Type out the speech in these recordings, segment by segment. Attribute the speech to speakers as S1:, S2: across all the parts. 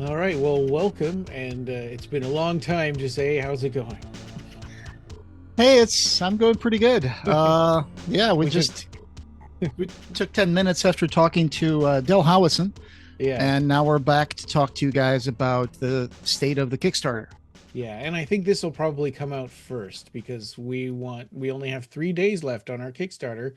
S1: All right, well, welcome, and it's been a long time to say, how's it going?
S2: Hey, I'm going pretty good. Yeah, we
S1: We took,
S2: just we took 10 minutes after talking to Del Howison,
S1: yeah,
S2: and now we're back to talk to you guys about the state of the Kickstarter.
S1: yeah, and I think this will probably come out first because we only have 3 days left on our Kickstarter,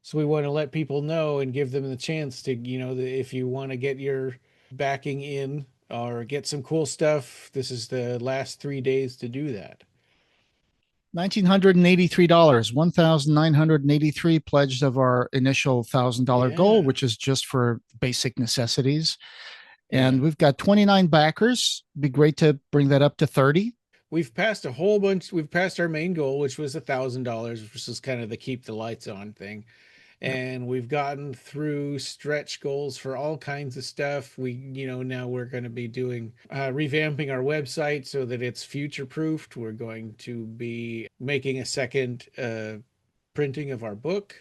S1: so we want to let people know and give them the chance to, if you want to get your backing in or get some cool stuff, this is the last 3 days to do that.
S2: $1,983, 1,983 pledged of our initial $1,000 goal,
S1: Yeah,
S2: which is just for basic necessities.
S1: yeah.
S2: And we've got 29 backers. It'd be great to bring that up to 30.
S1: We've passed a whole bunch. We've passed our main goal, which was $1,000, which is kind of the keep the lights on thing.
S2: Yep.
S1: And we've gotten through stretch goals for all kinds of stuff. Now we're going to be doing revamping our website so that it's future proofed. We're going to be making a second printing of our book.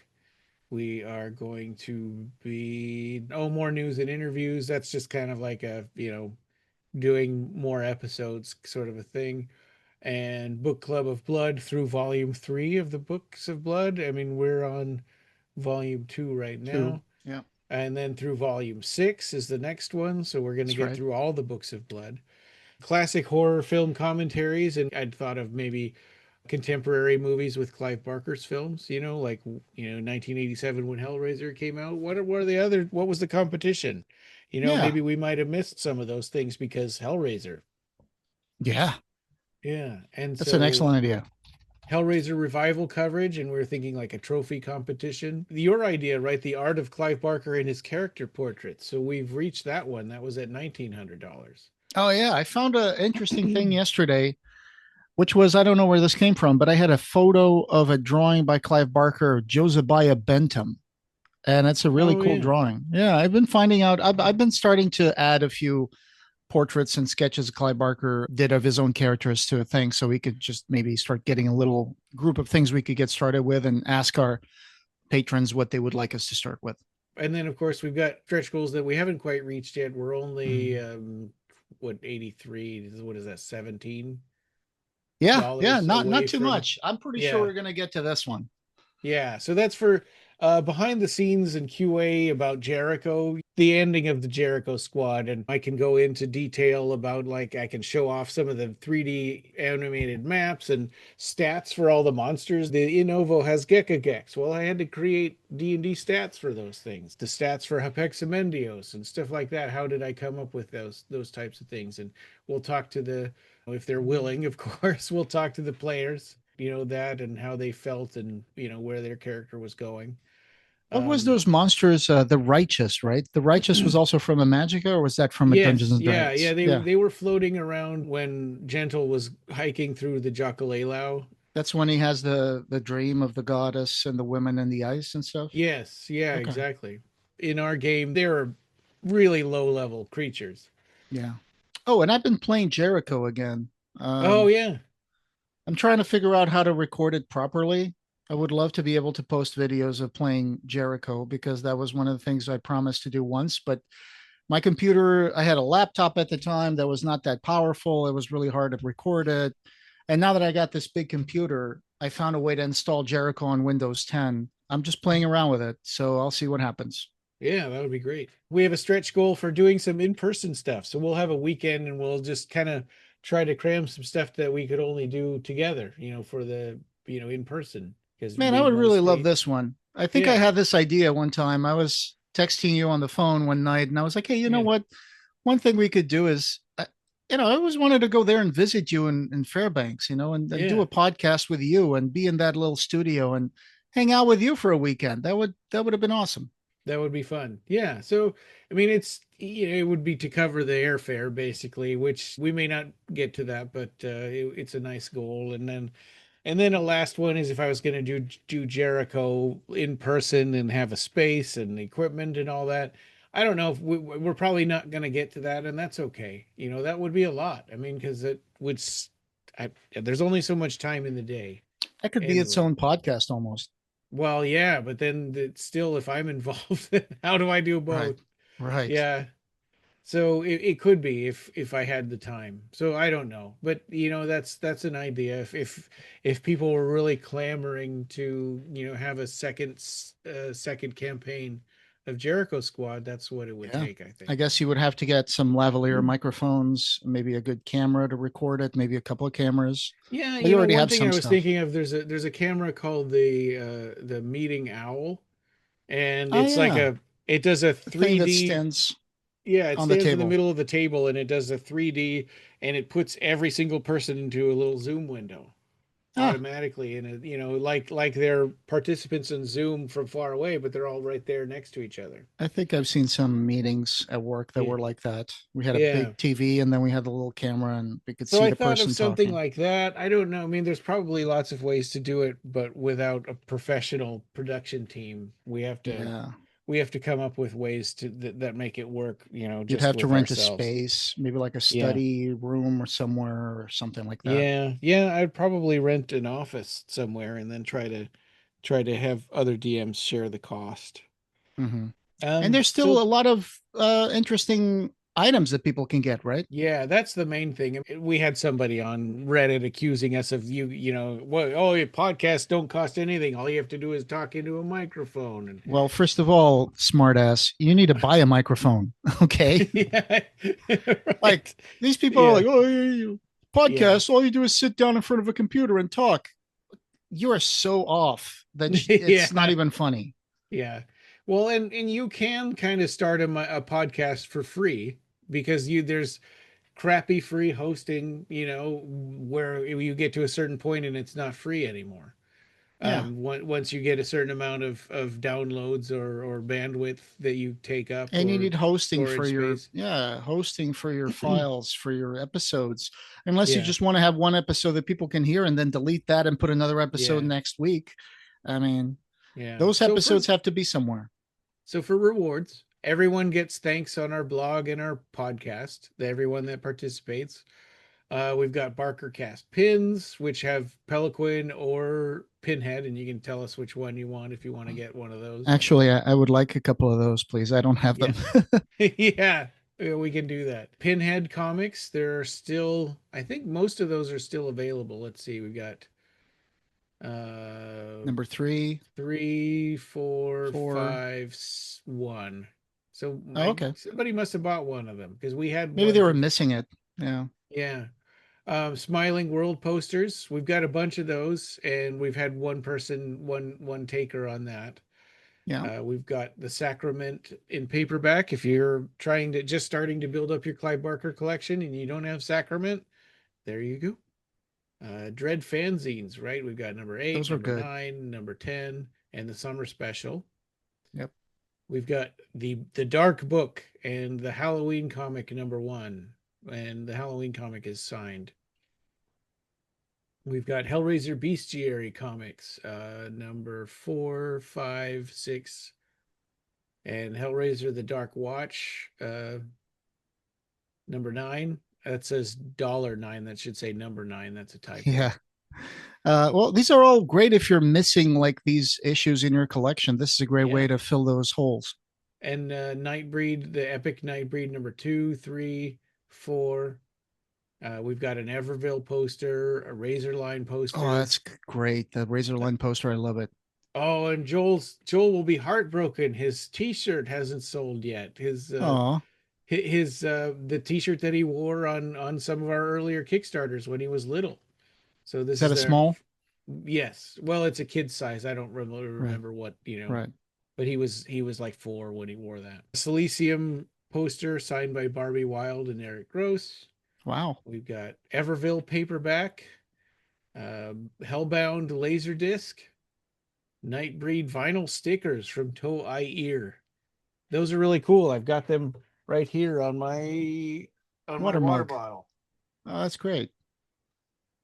S1: We are going to be more news and interviews. That's just kind of like doing more episodes sort of a thing. And Book Club of Blood through volume 3 of the Books of Blood. I mean, we're on volume 2 right
S2: Two.
S1: now.
S2: Yeah,
S1: And then through volume 6 is the next one. So we're going to
S2: that's
S1: get
S2: right.
S1: through all the Books of Blood. Classic horror film commentaries. And I'd thought of maybe contemporary movies with Clive Barker's films, 1987 when Hellraiser came out. What was the competition?
S2: Yeah.
S1: Maybe we might have missed some of those things because Hellraiser.
S2: Yeah.
S1: Yeah. And
S2: That's an
S1: so
S2: excellent idea.
S1: Hellraiser revival coverage, and we are thinking like a trophy competition. Your idea, right? The art of Clive Barker and his character portraits. So we've reached that one. That was at $1,900.
S2: Oh, yeah. I found an interesting thing yesterday, which was I don't know where this came from, but I had a photo of a drawing by Clive Barker of Josiah Bentham, and it's a really
S1: Oh
S2: cool
S1: yeah,
S2: drawing. Yeah, I've been finding out. I've been starting to add a few portraits and sketches Clive Barker did of his own characters to a thing, so we could just maybe start getting a little group of things we could get started with and ask our patrons what they would like us to start with.
S1: and then of course we've got stretch goals that we haven't quite reached yet. We're only
S2: Mm.
S1: what 83? What is that?
S2: Yeah, yeah,
S1: $17
S2: not
S1: away
S2: too
S1: from
S2: much. I'm pretty sure
S1: yeah.
S2: we're gonna get to this one.
S1: Yeah, so that's for behind the scenes and QA about Jericho, the ending of the Jericho squad. And I can go into detail about like I can show off some of the 3D animated maps and stats for all the monsters. The Innovo has Gex. Well, I had to create D&D stats for those things. The stats for Hapexamendios and stuff like that. How did I come up with those types of things? And we'll talk to the if they're willing, of course, we'll talk to the players, that and how they felt and, where their character was going.
S2: What was
S1: Um,
S2: those monsters? The Righteous, right? The Righteous was also from a Magica, or was that from a Dungeons
S1: yes,
S2: and
S1: yeah, yeah.
S2: Dragons?
S1: They
S2: Yeah,
S1: they were floating around when Gentle was hiking through the Jacalelau.
S2: that's when he has the dream of the goddess and the women in the ice and stuff.
S1: Yes, yeah,
S2: Okay,
S1: exactly. In our game, they were really low level creatures.
S2: yeah. Oh, and I've been playing Jericho again.
S1: Oh
S2: Um,
S1: yeah,
S2: I'm trying to figure out how to record it properly. I would love to be able to post videos of playing Jericho because that was one of the things I promised to do once. But my computer, I had a laptop at the time that was not that powerful. It was really hard to record it. And now that I got this big computer, I found a way to install Jericho on Windows 10. I'm just playing around with it. So I'll see what happens.
S1: yeah, that would be great. We have a stretch goal for doing some in-person stuff. So we'll have a weekend and we'll just kind of try to cram some stuff that we could only do together, for the, in person because
S2: Man, I
S1: we
S2: would
S1: one
S2: really love
S1: state.
S2: this one. I think I
S1: Yeah,
S2: had this idea one time. I was texting you on the phone one night and I was like, hey, you know
S1: yeah,
S2: what? One thing we could do is, I always wanted to go there and visit you in Fairbanks, and do
S1: yeah.
S2: a podcast with you and be in that little studio and hang out with you for a weekend. That would have been awesome.
S1: That would be fun. Yeah. So, I mean, it would be to cover the airfare basically, which we may not get to that, but it's a nice goal. And then a last one is if I was going to do Jericho in person and have a space and equipment and all that. I don't know if we're probably not going to get to that, and that's okay. That would be a lot. I mean, because there's only so much time in the day
S2: That could be its
S1: anyway.
S2: own podcast almost.
S1: Well, yeah, but then still, if I'm involved, how do I do
S2: Right.
S1: both?
S2: Right.
S1: Yeah. So it could be if I had the time. So I don't know, but that's an idea. If people were really clamoring to have a second campaign of Jericho Squad, that's what it would
S2: Yeah.
S1: take, I
S2: I
S1: think.
S2: guess you would have to get some lavalier microphones, maybe a good camera to record it, maybe a couple of cameras.
S1: Yeah,
S2: But you already
S1: one
S2: have
S1: thing I
S2: some
S1: was
S2: stuff.
S1: thinking of, there's a camera called the Meeting Owl, and
S2: Oh
S1: it's like
S2: yeah,
S1: it does a
S2: the thing that
S1: 3D.
S2: stands
S1: Yeah, it
S2: on the
S1: stands in the
S2: table.
S1: middle of the table and it does a 3D, and it puts every single person into a little Zoom window
S2: Ah,
S1: automatically, and like they're participants in Zoom from far away, but they're all right there next to each other.
S2: I think I've seen some meetings at work that
S1: Yeah.
S2: were like that. We had a
S1: Yeah.
S2: big TV and then we had the little camera and we could
S1: So
S2: see
S1: I
S2: the
S1: thought of
S2: person
S1: something
S2: talking.
S1: like that. I don't know. I mean, there's probably lots of ways to do it, but without a professional production team,
S2: Yeah.
S1: we have to come up with ways that make it work,
S2: You'd
S1: just
S2: have to
S1: with
S2: rent a
S1: ourselves.
S2: space, maybe like a
S1: Yeah.
S2: study room or somewhere or something like that.
S1: Yeah, yeah, I'd probably rent an office somewhere and then try to have other DMs share the cost.
S2: Hmm. And there's still
S1: So
S2: a lot of interesting items that people can get, right?
S1: yeah, that's the main thing. We had somebody on Reddit accusing us of what, oh, your podcasts don't cost anything. All you have to do is talk into a microphone
S2: Well, first of all, smartass, you need to buy a microphone. Okay.
S1: and yeah,
S2: Like
S1: right.
S2: these people are
S1: Yeah.
S2: like, oh, you
S1: Yeah.
S2: podcast, all you do is sit down in front of a computer and talk. You are so off that it's not
S1: Yeah.
S2: even funny.
S1: Yeah. Well, and you can kind of start a podcast for free because you there's crappy free hosting, where you get to a certain point and it's not free anymore.
S2: Yeah.
S1: Once you get a certain amount of downloads or bandwidth that you take up
S2: And you
S1: or
S2: need hosting for
S1: storage
S2: your,
S1: space.
S2: yeah, hosting for your files, for your episodes. Unless you
S1: Yeah.
S2: just want to have one episode that people can hear and then delete that and put another episode
S1: Yeah.
S2: next week. I mean,
S1: Yeah.
S2: those episodes have to be somewhere.
S1: So for rewards, everyone gets thanks on our blog and our podcast, everyone that participates. We've got Barker Cast pins, which have Peliquin or Pinhead, and you can tell us which one you want if you want to get one of those.
S2: Actually, I would like a couple of those, please. I don't have
S1: Yeah.
S2: them.
S1: Yeah, we can do that. Pinhead comics, there are still, I think most of those are still available. Let's see, we've got uh
S2: Number three,
S1: three, four,
S2: four.
S1: five, one. So
S2: Oh, okay.
S1: somebody must have bought one of them because we had
S2: Maybe they
S1: one
S2: were
S1: for,
S2: missing it. Yeah.
S1: yeah. Smiling World posters. We've got a bunch of those, and we've had one person, one taker on that.
S2: Yeah.
S1: We've got the Sacrament in paperback. If you're just starting to build up your Clive Barker collection and you don't have Sacrament, there you go. Dread fanzines, right? We've got number eight,
S2: Those were
S1: number
S2: good.
S1: nine, number 10, and the summer special.
S2: Yep.
S1: We've got the Dark Book and the Halloween comic number one, and the Halloween comic is signed. We've got Hellraiser Bestiary comics, number 4, 5, 6, and Hellraiser the Dark Watch, number 9. That says $9. That should say number 9. That's a typo.
S2: Yeah. Well, these are all great if you're missing like these issues in your collection. This is a great way
S1: Yeah.
S2: to fill those holes.
S1: And Nightbreed, the Epic Nightbreed number 2, 3, 4. We've got an Everville poster, a Razorline
S2: Oh,
S1: poster.
S2: that's great. The Razorline poster, I love it.
S1: Oh, and Joel will be heartbroken. His T-shirt hasn't sold yet.
S2: Oh,
S1: The T-shirt that he wore on some of our earlier Kickstarters when he was little. So
S2: is
S1: this
S2: that
S1: is
S2: a
S1: their,
S2: small?
S1: yes. Well, it's a kid size. I don't
S2: Right,
S1: remember what,
S2: right.
S1: but he was like 4 when he wore that. Silesium poster signed by Barbie Wild and Eric Gross.
S2: Wow.
S1: We've got Everville paperback, Hellbound Laserdisc, Nightbreed vinyl stickers from Toe Eye Ear. Those are really cool. I've got them right here on my
S2: Water
S1: water
S2: mug.
S1: bottle.
S2: Oh, that's great.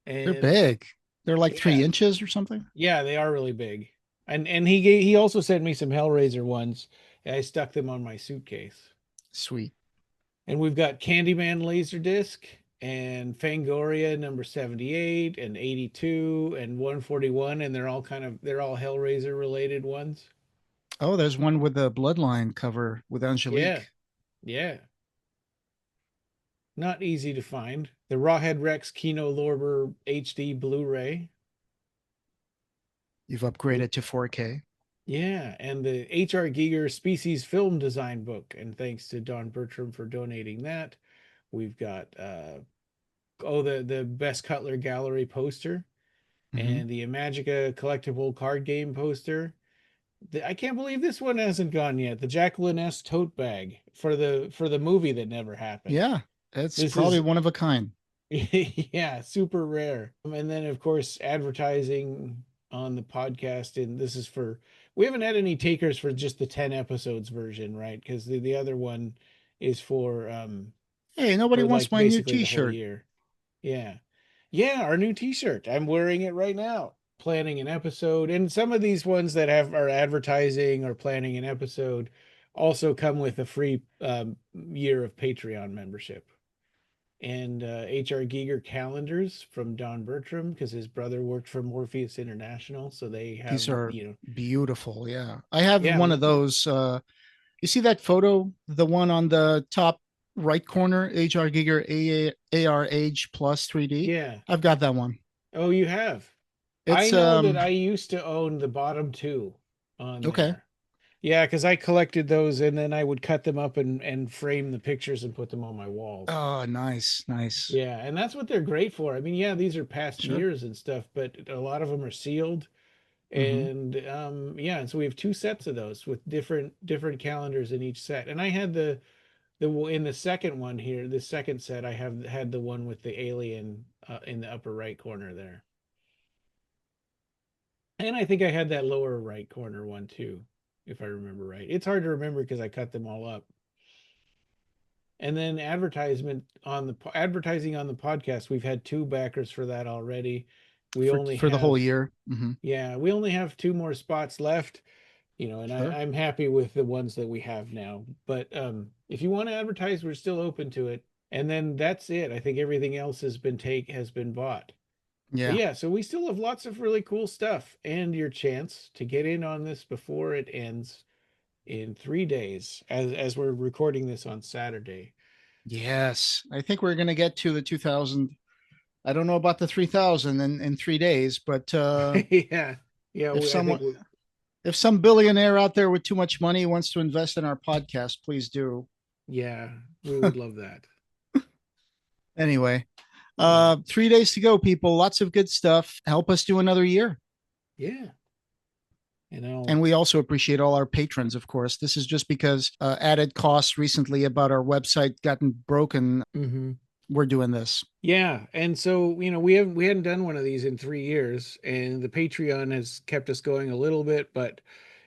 S2: They're
S1: And
S2: big. They're like three
S1: yeah,
S2: inches or something.
S1: yeah, they are really big. And he also sent me some Hellraiser ones. And I stuck them on my suitcase.
S2: Sweet.
S1: And we've got Candyman Laserdisc and Fangoria number 78 and 82 and 141, and they're all Hellraiser related ones.
S2: Oh, there's one with the bloodline cover with
S1: Yeah.
S2: Angelique.
S1: Yeah. not easy to find. The Rawhead Rex Kino Lorber HD Blu-ray.
S2: You've
S1: We
S2: upgraded to 4K.
S1: Yeah, and the H.R. Giger Species Film Design book. And thanks to Don Bertram for donating that. We've got the Best Cutler Gallery poster
S2: Hmm.
S1: and the Imagica collectible card game poster. I can't believe this one hasn't gone yet. The Jacqueline S. tote bag for the movie that never happened.
S2: Yeah, it's
S1: This
S2: probably
S1: is
S2: one of a kind.
S1: yeah, super rare. And then of course advertising on the podcast, and this is for we haven't had any takers for just the 10 episodes version, right? Because the other one is
S2: Hey, nobody
S1: for
S2: wants
S1: like
S2: my new
S1: basically the whole
S2: T-shirt.
S1: year. Yeah. Yeah, our new t-shirt. I'm wearing it right now. Planning an episode. And some of these ones that have are advertising or planning an episode also come with a free year of Patreon membership. And HR Giger calendars from Don Bertram because his brother worked for Morpheus International. So they have,
S2: These are
S1: you know,
S2: beautiful. Yeah, I have
S1: yeah,
S2: one of those. You see that photo, the one on the top right corner, HR Giger AR Age Plus 3D.
S1: yeah.
S2: I've got that one.
S1: Oh, you have. I
S2: It's
S1: know that I used to own the bottom two on
S2: okay.
S1: there. Yeah, because I collected those and then I would cut them up and frame the pictures and put them on my walls.
S2: Oh, nice, nice.
S1: Yeah, and that's what they're great for. I mean, yeah, these are past
S2: Sure.
S1: years and stuff, but a lot of them are sealed.
S2: Hmm.
S1: And yeah, and so we have two sets of those with different calendars in each set. And I had the in the second one here, the second set, I have had the one with the alien in the upper right corner there. And I think I had that lower right corner one too, if I remember right. It's hard to remember because I cut them all up. And then advertising on the podcast, we've had two backers for that already. We only
S2: For the whole
S1: have
S2: year. Hmm.
S1: yeah, we only have two more spots left, and
S2: Sure.
S1: I'm happy with the ones that we have now. But if you want to advertise, we're still open to it. And then that's it. I think everything else has been bought. But
S2: Yeah.
S1: yeah, so we still have lots of really cool stuff and your chance to get in on this before it ends in 3 days as we're recording this on Saturday.
S2: Yes. I think we're going to get to the 2000. I don't know about the 3000 in 3 days, but
S1: Yeah. Yeah,
S2: if
S1: I
S2: someone,
S1: think we
S2: if some billionaire out there with too much money wants to invest in our podcast, please do.
S1: yeah, we would love that.
S2: Anyway,
S1: But
S2: 3 days to go, people. Lots of good stuff. Help us do another year.
S1: yeah,
S2: And we also appreciate all our patrons, of course. This is just because added costs recently about our website gotten broken.
S1: mhm.
S2: We're doing this.
S1: Yeah, and so we hadn't done one of these in 3 years, and the Patreon has kept us going a little bit, but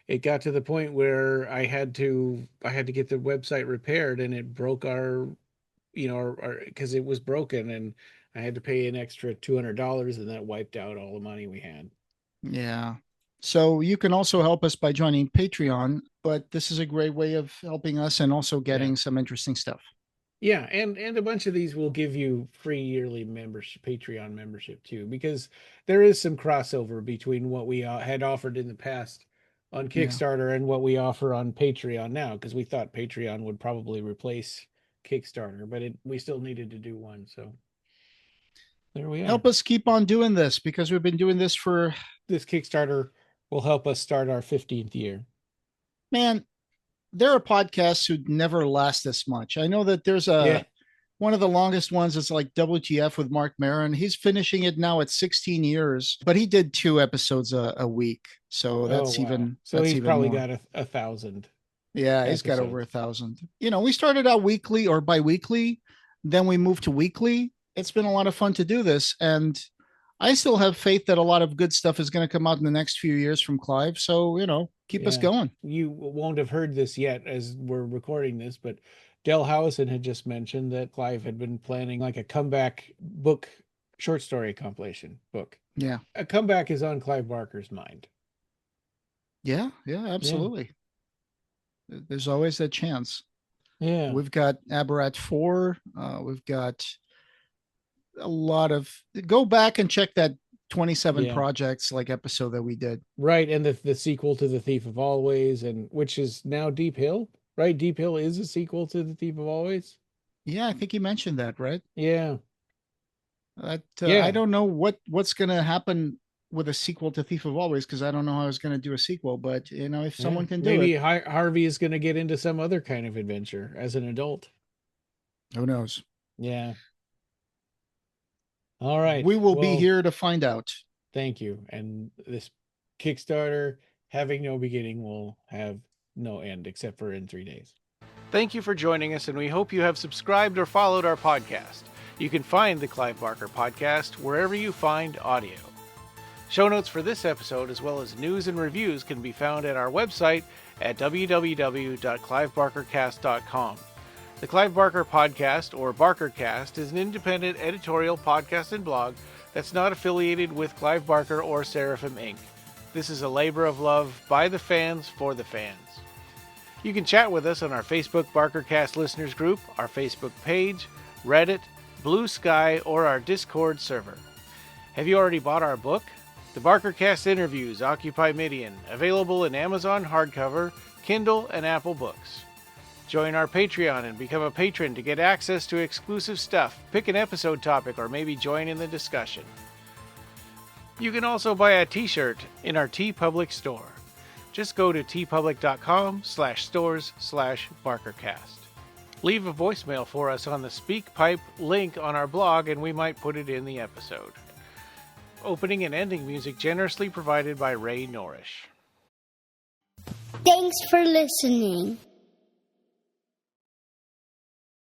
S1: it got to the point where I had to get the website repaired, and it broke our because it was broken, and I had to pay an extra $200, and that wiped out all the money we had.
S2: Yeah. So you can also help us by joining Patreon, but this is a great way of helping us and also
S1: Yeah.
S2: getting some interesting stuff.
S1: Yeah, and a bunch of these will give you free yearly membership, Patreon membership too, because there is some crossover between what we had offered in the past on
S2: Yeah.
S1: Kickstarter and what we offer on Patreon now, because we thought Patreon would probably replace Kickstarter, but we still needed to do one, so there we are.
S2: Help us keep on doing this because we've been doing this for,
S1: This Kickstarter will help us start our 15th year.
S2: man, there are podcasts who never last this much. I know that there's
S1: Yeah.
S2: a one of the longest ones is like WTF with Mark Maron. He's finishing it now at 16 years, but he did 2 episodes a week. So
S1: Oh wow. So
S2: that's
S1: he's
S2: even
S1: probably
S2: more.
S1: got a thousand
S2: Yeah, he's got over
S1: episodes.
S2: 1,000. We started out weekly or bi-weekly, then we moved to weekly. It's been a lot of fun to do this, and I still have faith that a lot of good stuff is going to come out in the next few years from Clive. So, keep us
S1: Yeah.
S2: going.
S1: You won't have heard this yet as we're recording this, but Del Howison had just mentioned that Clive had been planning like a comeback book, short story compilation book.
S2: Yeah.
S1: A comeback is on Clive Barker's mind.
S2: Yeah, yeah,
S1: Yeah.
S2: absolutely. There's always that chance.
S1: Yeah.
S2: We've got Aberrat 4. We've got a lot of go back and check that 27
S1: Yeah.
S2: projects like episode that we did.
S1: Right. And the sequel to The Thief of Always, and which is now Deep Hill, right? Deep Hill is a sequel to The Thief of Always.
S2: Yeah, I think you mentioned that, right?
S1: Yeah.
S2: That I
S1: Yeah.
S2: don't know what's going to happen with a sequel to Thief of Always, because I don't know how I was going to do a sequel. But if
S1: Yeah.
S2: someone can do
S1: Maybe
S2: it,
S1: Harvey is going to get into some other kind of adventure as an adult.
S2: who knows?
S1: Yeah. All right.
S2: We will be
S1: Well,
S2: here to find out.
S1: thank you. And this Kickstarter, having no beginning, will have no end except for in 3 days. Thank you for joining us, and we hope you have subscribed or followed our podcast. You can find the Clive Barker podcast wherever you find audio. Show notes for this episode, as well as news and reviews, can be found at our website at www.clivebarkercast.com. The Clive Barker Podcast, or BarkerCast, is an independent editorial podcast and blog that's not affiliated with Clive Barker or Seraphim Inc. This is a labor of love by the fans for the fans. You can chat with us on our Facebook BarkerCast listeners group, our Facebook page, Reddit, Blue Sky, or our Discord server. Have you already bought our book? The BarkerCast Interviews Occupy Midian, available in Amazon hardcover, Kindle, and Apple Books. Join our Patreon and become a patron to get access to exclusive stuff, pick an episode topic, or maybe join in the discussion. You can also buy a t-shirt in our TeePublic store. Just go to teepublic.com/stores/BarkerCast. Leave a voicemail for us on the SpeakPipe link on our blog and we might put it in the episode. Opening and ending music generously provided by Ray Norrish.
S3: Thanks for listening.